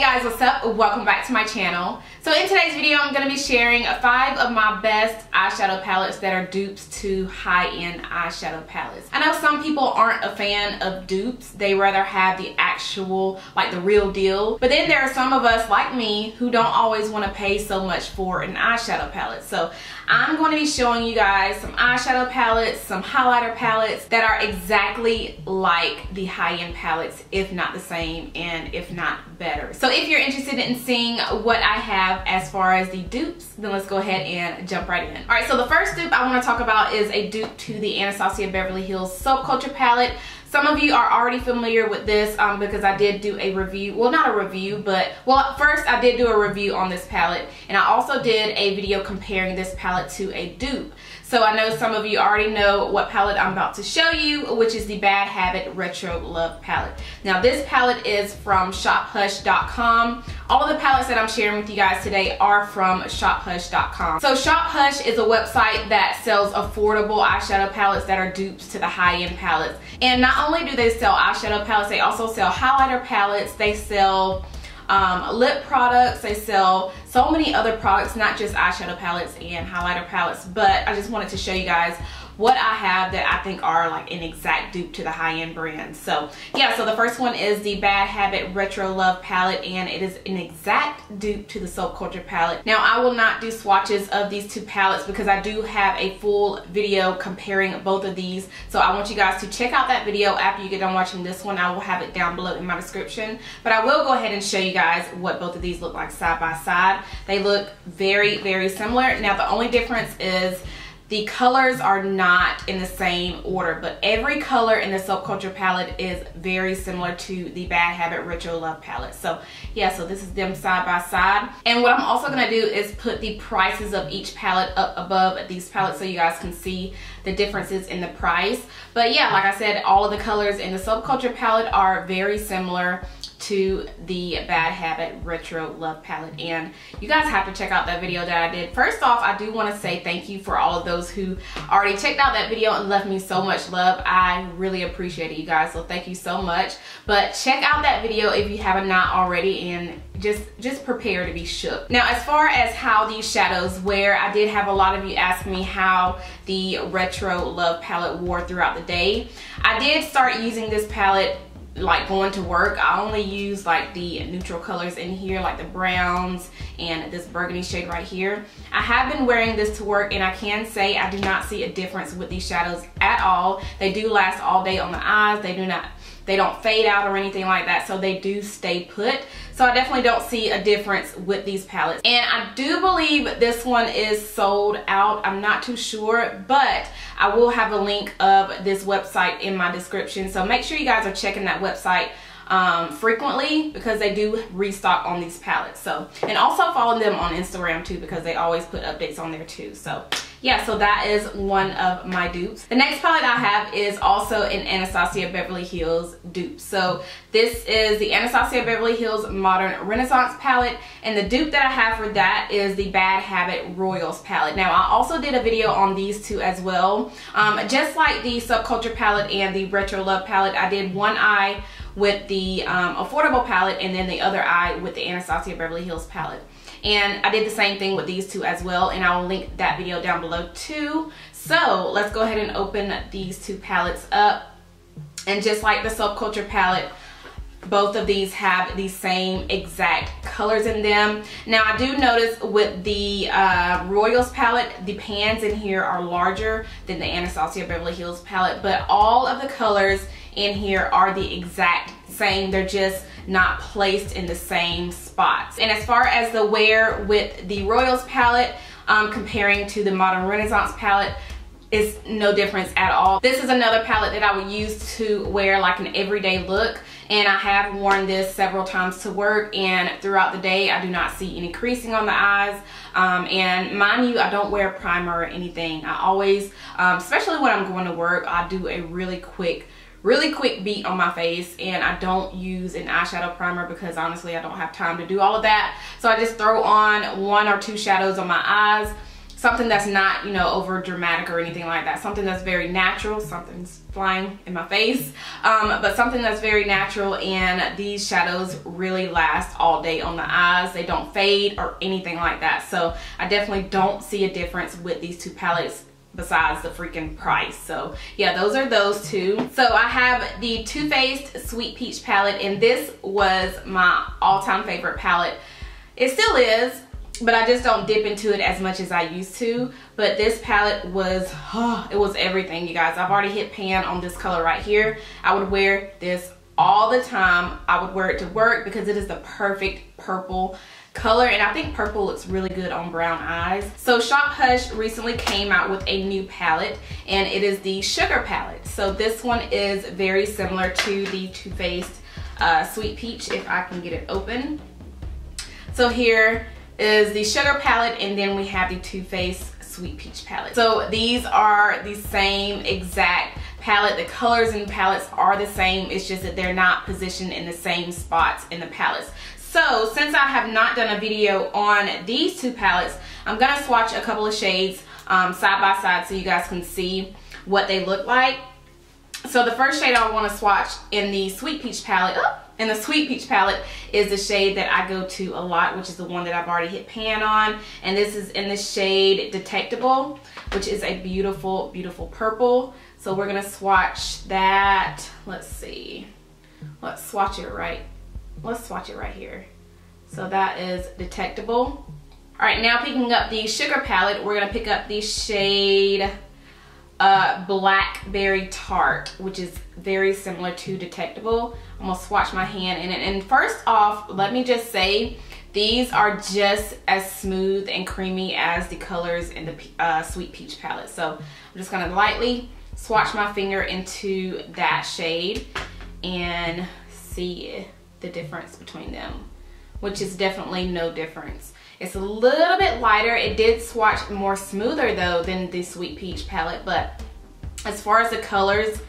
guys, what's up? Welcome back to my channel. So in today's video, I'm going to be sharing 5 of my best eyeshadow palettes that are dupes to high-end eyeshadow palettes. I know some people aren't a fan of dupes. They rather have the actual, like the real deal. But then there are some of us like me who don't always want to pay so much for an eyeshadow palette. So I'm going to be showing you guys some eyeshadow palettes, some highlighter palettes that are exactly like the high-end palettes, if not the same and if not better. So if you're interested in seeing what I have as far as the dupes, then let's go ahead and jump right in. Alright, so the first dupe I want to talk about is a dupe to the Anastacio Beverly Hills Subculture palette. Some of you are already familiar with this because I did do a review, well not a review, but well first I did do a review on this palette, and I also did a video comparing this palette to a dupe. So I know some of you already know what palette I'm about to show you, which is the Bad Habit Retro Love palette. Now this palette is from shophush.com. All of the palettes that I'm sharing with you guys today are from shophush.com. So ShopHush is a website that sells affordable eyeshadow palettes that are dupes to the high-end palettes. And not only do they sell eyeshadow palettes, they also sell highlighter palettes, they sell lip products, they sell so many other products, not just eyeshadow palettes and highlighter palettes. But I just wanted to show you guys what I have that I think are like an exact dupe to the high-end brands. So yeah, so the first one is the Bad Habit Retro Love palette, and it is an exact dupe to the Subculture palette. Now I will not do swatches of these two palettes because I do have a full video comparing both of these. So I want you guys to check out that video after you get done watching this one. I will have it down below in my description. But I will go ahead and show you guys what both of these look like side by side. They look very, very similar. Now the only difference is the colors are not in the same order, but every color in the Subculture palette is very similar to the Bad Habit Retro Love palette. So yeah, so this is them side by side. And what I'm also gonna do is put the prices of each palette up above these palettes so you guys can see the differences in the price. But yeah, like I said, all of the colors in the Subculture palette are very similar to the Bad Habit Retro Love palette, and you guys have to check out that video that I did. First off, I do want to say thank you for all of those who already checked out that video and left me so much love. I really appreciate it, you guys, so thank you so much. But check out that video if you have not already, and just prepare to be shook. Now as far as how these shadows wear, I did have a lot of you ask me how the Retro Love palette wore throughout the day. I did start using this palette like going to work. I only use like the neutral colors in here, like the browns and this burgundy shade right here. I have been wearing this to work, and I can say I do not see a difference with these shadows at all. They do last all day on the eyes. They don't fade out or anything like that, so they do stay put. So I definitely don't see a difference with these palettes. And I do believe this one is sold out. I'm not too sure, but I will have a link of this website in my description. So make sure you guys are checking that website frequently, because they do restock on these palettes. So, and also follow them on Instagram too, because they always put updates on there too. So yeah, so that is one of my dupes. The next palette I have is also an Anastacio Beverly Hills dupe. So this is the Anastacio Beverly Hills Modern Renaissance palette, and the dupe that I have for that is the Bad Habit Royals palette. Now I also did a video on these two as well. Just like the Subculture palette and the Retro Love palette, I did one eye with the affordable palette and then the other eye with the Anastacio Beverly Hills palette. And I did the same thing with these two as well, and I will link that video down below too. So let's go ahead and open these two palettes up. And just like the Subculture palette, both of these have the same exact colors in them. Now I do notice with the Royals palette, the pans in here are larger than the Anastacio Beverly Hills palette, but all of the colors in here are the exact same. They're just not placed in the same spots. And as far as the wear with the Royals palette, comparing to the Modern Renaissance palette, is no difference at all. This is another palette that I would use to wear like an everyday look, and I have worn this several times to work, and throughout the day I do not see any creasing on the eyes. And mind you, I don't wear primer or anything. I always, especially when I'm going to work, I do a really quick beat on my face, and I don't use an eyeshadow primer because honestly I don't have time to do all of that. So I just throw on 1 or 2 shadows on my eyes. something that's not, you know, over dramatic or anything like that. Something that's very natural. Something's flying in my face. But something that's very natural, and these shadows really last all day on the eyes. They don't fade or anything like that. So I definitely don't see a difference with these two palettes besides the freaking price. So yeah, those are those two. So I have the Too Faced Sweet Peach palette, and this was my all-time favorite palette. It still is, but I just don't dip into it as much as I used to. But this palette was, it was everything, you guys. I've already hit pan on this color right here. I would wear this all the time. I would wear it to work because it is the perfect purple color, and I think purple looks really good on brown eyes. So Shop Hush recently came out with a new palette, and it is the Sugar palette. So this one is very similar to the Too Faced Sweet Peach, if I can get it open. So here is the Sugar palette, and then we have the Too Faced Sweet Peach palette. So these are the same exact palette. The colors in the palettes are the same. It's just that they're not positioned in the same spots in the palettes. So since I have not done a video on these two palettes, I'm gonna swatch a couple of shades side by side so you guys can see what they look like. So the first shade I want to swatch in the Sweet Peach palette, is the shade that I go to a lot, which is the one that I've already hit pan on. And this is in the shade Detectable, which is a beautiful, beautiful purple. So we're gonna swatch that. Let's see. Let's swatch it right here. So that is Detectable. All right, now picking up the Sugar palette, we're gonna pick up the shade Blackberry Tart, which is very similar to Detectable. I'm gonna swatch my hand in it. And first off, let me just say, these are just as smooth and creamy as the colors in the Sweet Peach palette. So I'm just gonna lightly swatch my finger into that shade and see the difference between them, which is definitely no difference. It's a little bit lighter. It did swatch more smoother though than the Sweet Peach palette, but as far as the colors,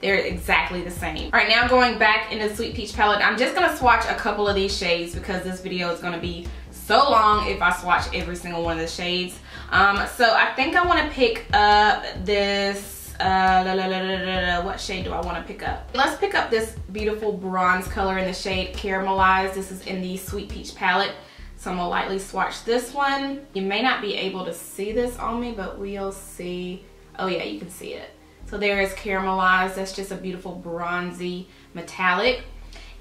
they're exactly the same. All right, now going back into the Sweet Peach palette, I'm just gonna swatch a couple of these shades because this video is gonna be so long if I swatch every single one of the shades. So I think I wanna pick up this, what shade do I want to pick up? Let's pick up this beautiful bronze color in the shade Caramelized. This is in the Sweet Peach palette. So I'm gonna lightly swatch this one. You may not be able to see this on me, but we'll see. Oh yeah, you can see it. So there is Caramelized. That's just a beautiful bronzy metallic.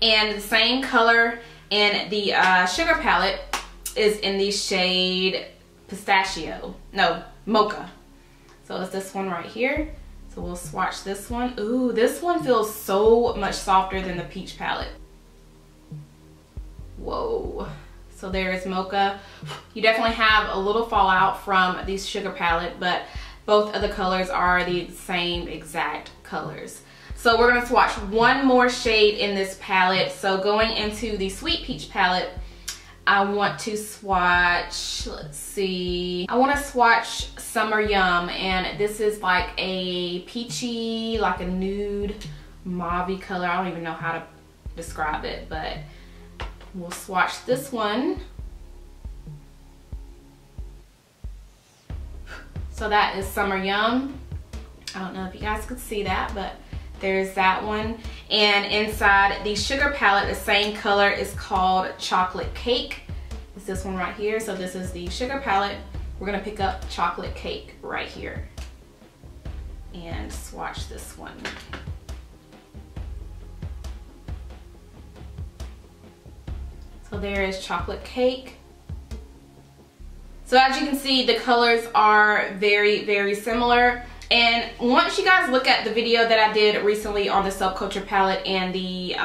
And the same color in the Sugar palette is in the shade Pistachio. No, Mocha. So it's this one right here. So we'll swatch this one. Ooh, this one feels so much softer than the Peach palette. Whoa. So there is Mocha. You definitely have a little fallout from the Sugar palette, but both of the colors are the same exact colors. So we're gonna swatch one more shade in this palette. So going into the Sweet Peach palette, I want to swatch, let's see, I want to swatch Summer Yum, and this is like a peachy, like a nude mauve color. I don't even know how to describe it, but we'll swatch this one. So that is Summer Yum. I don't know if you guys could see that, but there's that one. And inside the Sugar palette, the same color is called Chocolate Cake. It's this one right here. So this is the Sugar palette. We're gonna pick up Chocolate Cake right here and swatch this one. So there is Chocolate Cake. So as you can see, the colors are very, very similar. And once you guys look at the video that I did recently on the Subculture palette and the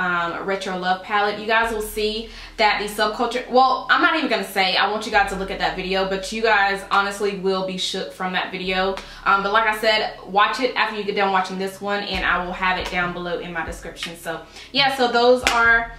Retro Love palette, you guys will see that the Subculture, well, I'm not even gonna say, I want you guys to look at that video, but you guys honestly will be shook from that video. But like I said, watch it after you get done watching this one, and I will have it down below in my description. So yeah, so those are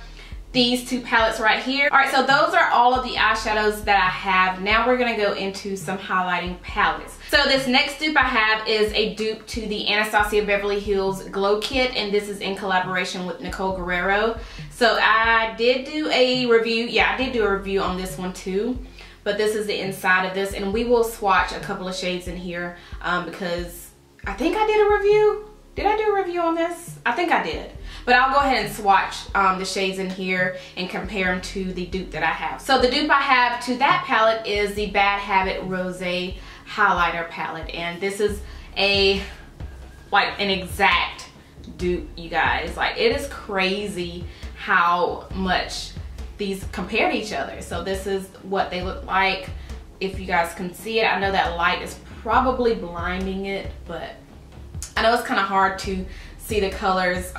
these two palettes right here. All right, so those are all of the eyeshadows that I have. Now we're gonna go into some highlighting palettes. So this next dupe I have is a dupe to the Anastacio Beverly Hills Glow Kit, and this is in collaboration with Nicole Guerriero. So I did do a review, yeah, I did do a review on this one too. but this is the inside of this, and we will swatch a couple of shades in here because I think I did a review. Did I do a review on this? I think I did. But I'll go ahead and swatch the shades in here and compare them to the dupe that I have. So the dupe I have to that palette is the Bad Habit Rosé Highlighter palette. And this is like an exact dupe, you guys. Like, it is crazy how much these compare to each other. So this is what they look like. If you guys can see it, I know that light is probably blinding it, but I know it's kind of hard to see the colors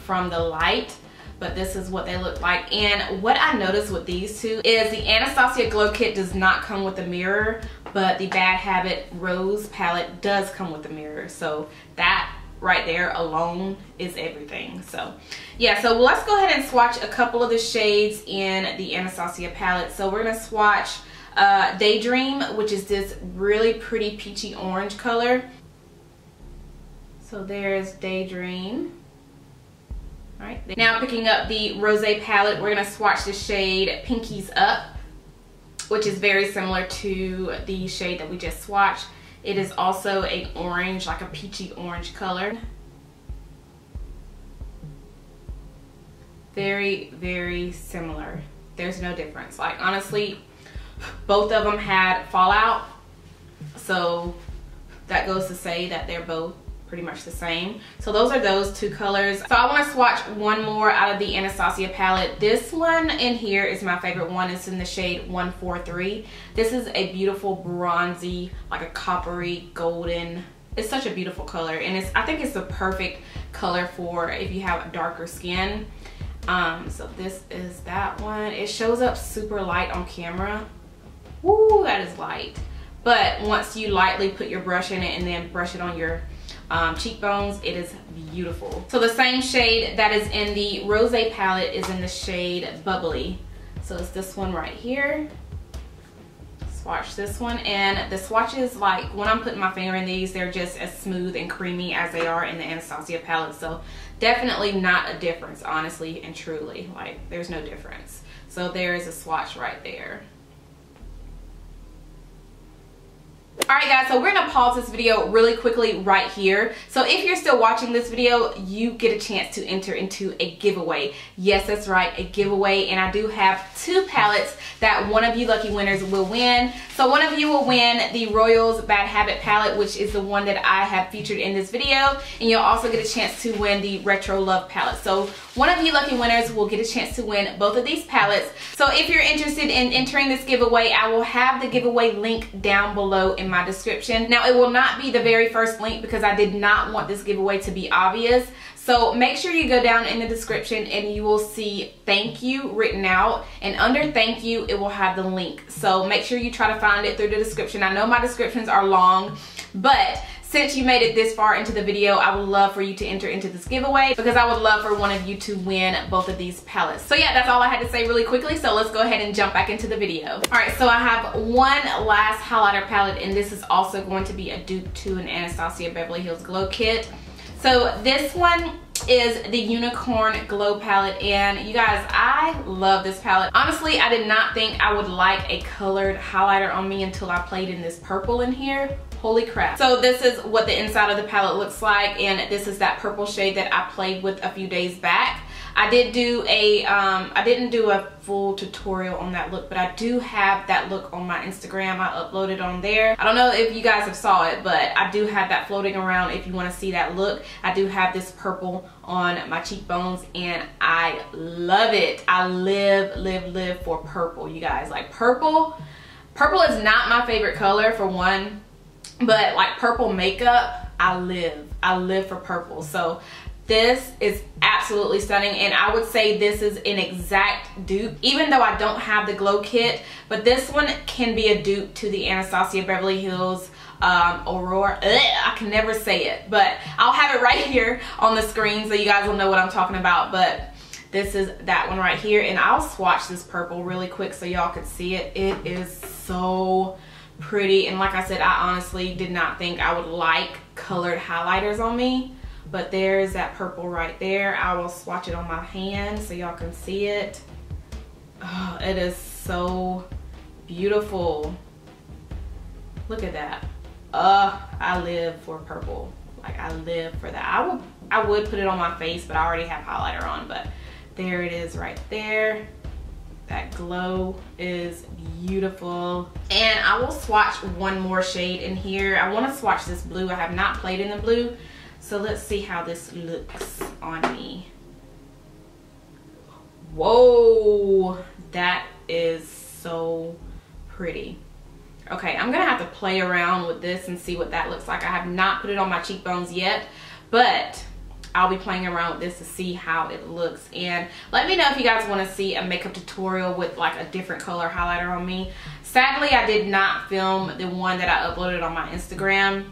from the light, but this is what they look like. And what I noticed with these two is the Anastasia Glow Kit does not come with a mirror, but the Bad Habit Rose palette does come with a mirror. So that right there alone is everything. So yeah, so let's go ahead and swatch a couple of the shades in the Anastasia palette. So we're gonna swatch Daydream, which is this really pretty peachy orange color. So there's Daydream. All right. Now picking up the Rosé palette, we're gonna swatch the shade Pinkies Up, which is very similar to the shade that we just swatched. It is also an orange, like a peachy orange color. Very, very similar. There's no difference. Like, honestly, both of them had fallout. So that goes to say that they're both pretty much the same. So those are those two colors. So I want to swatch one more out of the Anastasia palette. This one in here is my favorite one. It's in the shade 143. This is a beautiful bronzy, like a coppery golden. It's such a beautiful color, and I think it's the perfect color for if you have darker skin. So this is that one. It shows up super light on camera. Woo, that is light. But once you lightly put your brush in it and then brush it on your cheekbones, it is beautiful. So the same shade that is in the Rosé palette is in the shade Bubbly. So it's this one right here. Swatch this one, and the swatches, like when I'm putting my finger in these, they're just as smooth and creamy as they are in the Anastasia palette. So definitely not a difference, honestly and truly. Like, there's no difference. So there is a swatch right there. Alright guys, so we're gonna pause this video really quickly right here. So if you're still watching this video, you get a chance to enter into a giveaway. Yes, that's right, a giveaway. And I do have two palettes that one of you lucky winners will win. So one of you will win the Royals Bad Habit palette, which is the one that I have featured in this video. And you'll also get a chance to win the Retro Love palette. So one of you lucky winners will get a chance to win both of these palettes. So if you're interested in entering this giveaway, I will have the giveaway link down below in my description. Now, it will not be the very first link because I did not want this giveaway to be obvious. So make sure you go down in the description and you will see thank you written out, and under thank you it will have the link. So make sure you try to find it through the description. I know my descriptions are long, but since you made it this far into the video, I would love for you to enter into this giveaway because I would love for one of you to win both of these palettes. So yeah, that's all I had to say really quickly. So let's go ahead and jump back into the video. All right, so I have one last highlighter palette, and this is also going to be a dupe to an Anastasia Beverly Hills Glow Kit. So this one is the Unicorn Glow palette, and you guys, I love this palette. Honestly, I did not think I would like a colored highlighter on me until I played in this purple in here. Holy crap. So this is what the inside of the palette looks like, and this is that purple shade that I played with a few days back. I did do a, I didn't do a full tutorial on that look, but I do have that look on my Instagram. I uploaded on there. I don't know if you guys have saw it, but I do have that floating around if you want to see that look. I do have this purple on my cheekbones, and I love it. I live for purple, you guys. Like, purple is not my favorite color for one, but like purple makeup, I live for purple. So this is absolutely stunning, and I would say this is an exact dupe, even though I don't have the glow kit, but this one can be a dupe to the Anastasia Beverly Hills Aurora. I can never say it, but I'll have it right here on the screen so you guys will know what I'm talking about. But this is that one right here, and I'll swatch this purple really quick so y'all could see it. It is so pretty, and like I said, I honestly did not think I would like colored highlighters on me. But there's that purple right there. I will swatch it on my hand so y'all can see it. Oh, it is so beautiful. Look at that. I live for purple. Like, I live for that. I would put it on my face, but I already have highlighter on. But there it is right there. That glow is beautiful. And I will swatch one more shade in here. I want to swatch this blue. I have not played in the blue. So let's see how this looks on me. Whoa, that is so pretty. Okay, I'm gonna have to play around with this and see what that looks like. I have not put it on my cheekbones yet, but I'll be playing around with this to see how it looks. And let me know if you guys want to see a makeup tutorial with like a different color highlighter on me. Sadly, I did not film the one that I uploaded on my Instagram.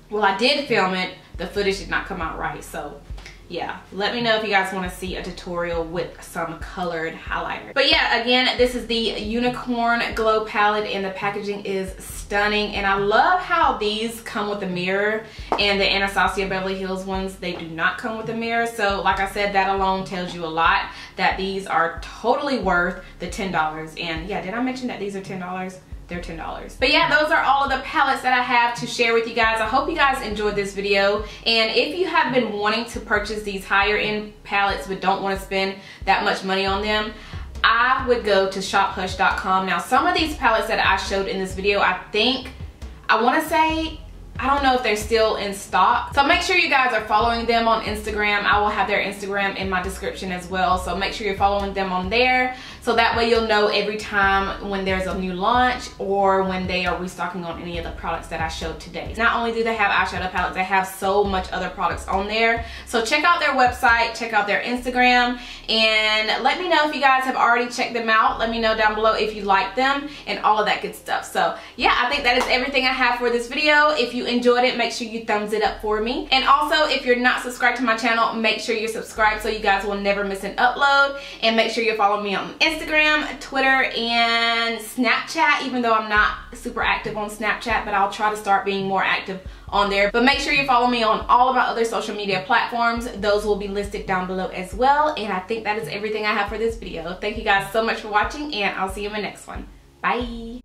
Well, I did film it. The footage did not come out right, so yeah, let me know if you guys want to see a tutorial with some colored highlighter. But yeah, again, this is the Unicorn Glow Palette, and the packaging is stunning. And I love how these come with a mirror, and the Anastacio Beverly Hills ones, they do not come with a mirror. So like I said, that alone tells you a lot that these are totally worth the $10. And yeah, did I mention that these are $10? They're $10. But yeah, those are all of the palettes that I have to share with you guys. I hope you guys enjoyed this video. And if you have been wanting to purchase these higher end palettes but don't want to spend that much money on them, I would go to shophush.com. Now, some of these palettes that I showed in this video, I want to say, I don't know if they're still in stock. So make sure you guys are following them on Instagram. I will have their Instagram in my description as well. So make sure you're following them on there. So that way you'll know every time when there's a new launch or when they are restocking on any of the products that I showed today. Not only do they have eyeshadow palettes, they have so much other products on there. So check out their website, check out their Instagram, and let me know if you guys have already checked them out. Let me know down below if you like them and all of that good stuff. So yeah, I think that is everything I have for this video. If you enjoyed it, make sure you thumbs it up for me. And also, if you're not subscribed to my channel, make sure you're subscribed so you guys will never miss an upload. And make sure you follow me on Instagram, Twitter, and Snapchat, even though I'm not super active on Snapchat, but I'll try to start being more active on there. But make sure you follow me on all of my other social media platforms. Those will be listed down below as well. And I think that is everything I have for this video. Thank you guys so much for watching, and I'll see you in my next one. Bye.